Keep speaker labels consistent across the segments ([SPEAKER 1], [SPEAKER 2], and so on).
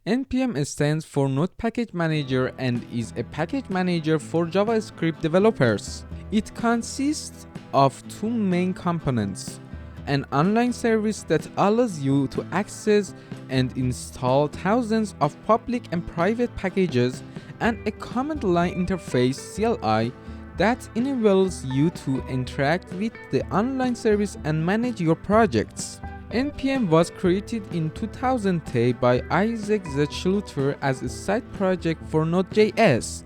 [SPEAKER 1] NPM stands for Node Package Manager and is a package manager for JavaScript developers. It consists of two main components: an online service that allows you to access and install thousands of public and private packages, and a command line interface (CLI) that enables you to interact with the online service and manage your projects. NPM was created in 2003 by Isaac Schluter as a side project for Node.js.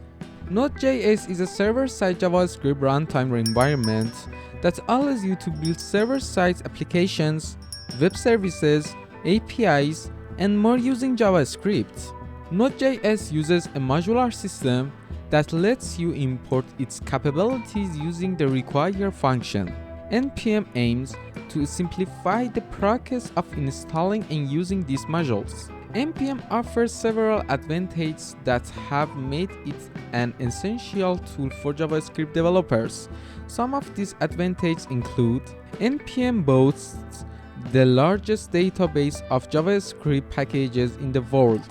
[SPEAKER 1] Node.js is a server-side JavaScript runtime environment that allows you to build server-side applications, web services, APIs, and more using JavaScript. Node.js uses a modular system that lets you import its capabilities using the required function. NPM aims to simplify the process of installing and using these modules. NPM offers several advantages that have made it an essential tool for JavaScript developers. Some of these advantages include: NPM boasts the largest database of JavaScript packages in the world.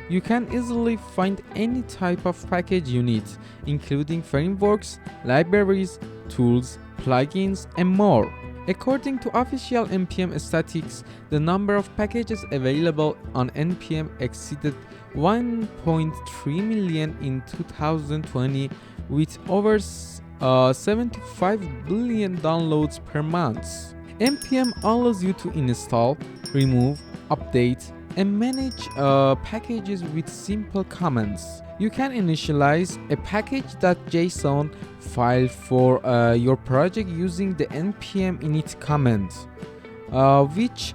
[SPEAKER 1] You can easily find any type of package you need, including frameworks, libraries, tools, plugins, and more. According to official NPM statistics, the number of packages available on NPM exceeded 1.3 million in 2020, with over 75 billion downloads per month. NPM allows you to install, remove, update, and manage packages with simple commands. You can initialize a package.json file for your project using the npm init command, which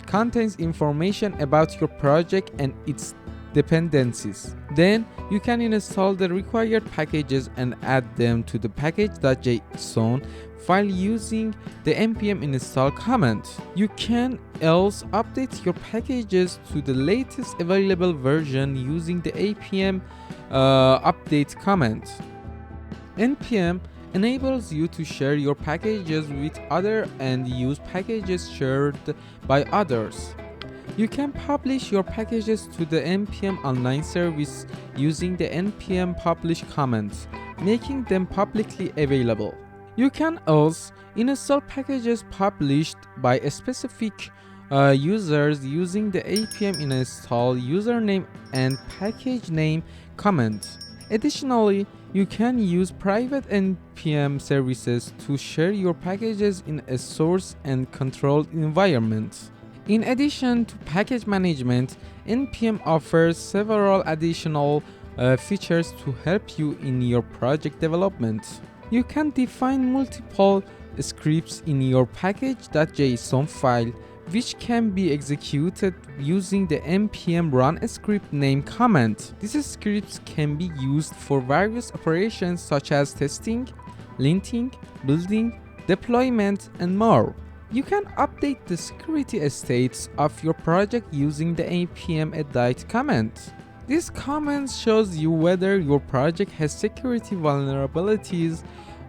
[SPEAKER 1] contains information about your project and its dependencies. Then you can install the required packages and add them to the package.json file using the npm install command. You can also update your packages to the latest available version using the apm update command. npm enables you to share your packages with others and use packages shared by others. You can publish your packages to the npm online service using the npm publish command, making them publicly available. You can also install packages published by specific users using the apm install username and package name command. Additionally, you can use private npm services to share your packages in a source and controlled environment. In addition to package management, npm offers several additional features to help you in your project development. You can define multiple scripts in your package.json file, which can be executed using the npm run script name command. These scripts can be used for various operations such as testing, linting, building, deployment, and more. You can update the security states of your project using the npm edit command. This command shows you whether your project has security vulnerabilities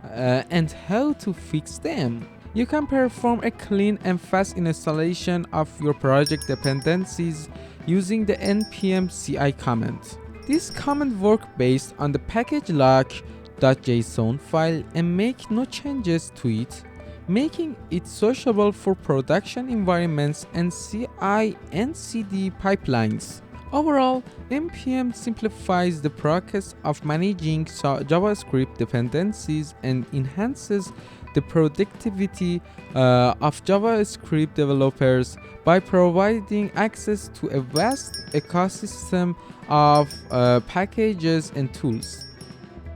[SPEAKER 1] and how to fix them. You can perform a clean and fast installation of your project dependencies using the npm ci command. This command works based on the package lock.json file and make no changes to it, making it suitable for production environments and CI/CD pipelines. Overall, npm simplifies the process of managing JavaScript dependencies and enhances the productivity of JavaScript developers by providing access to a vast ecosystem of packages and tools.